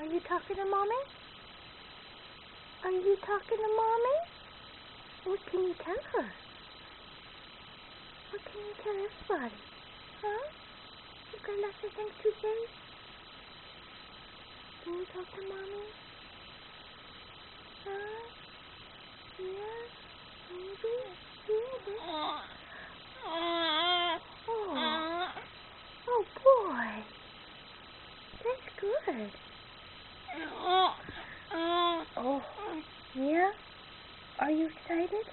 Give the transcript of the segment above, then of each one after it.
Are you talking to Mommy? Are you talking to Mommy? What can you tell her? What can you tell everybody? Huh? You got lots of things to say? Can you talk to Mommy? Huh? Yeah? Maybe? Yeah? Oh boy. That's good. Oh, yeah? Are you excited?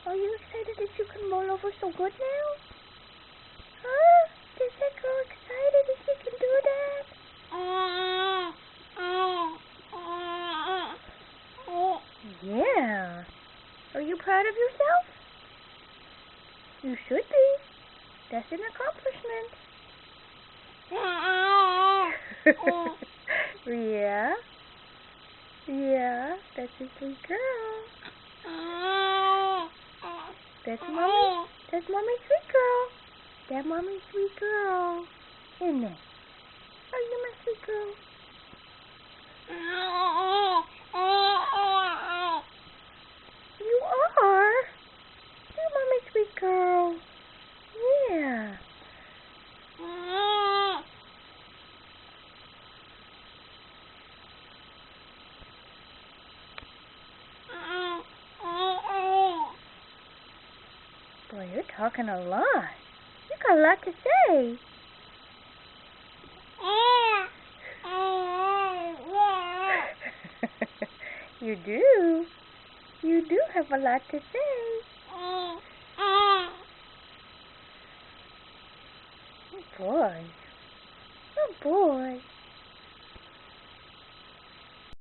Are you excited that you can roll over so good now? Huh? Is that girl excited that she can do that? Yeah. Are you proud of yourself? You should be. That's an accomplishment. Yeah. Yeah, that's a sweet girl. That's Mommy. That's Mommy's sweet girl. That's Mommy's sweet girl. Isn't it? Are you my sweet girl? You are. You're Mommy's sweet girl. Yeah. Boy, you're talking a lot. You got a lot to say. You do. You do have a lot to say. Oh boy. Oh boy.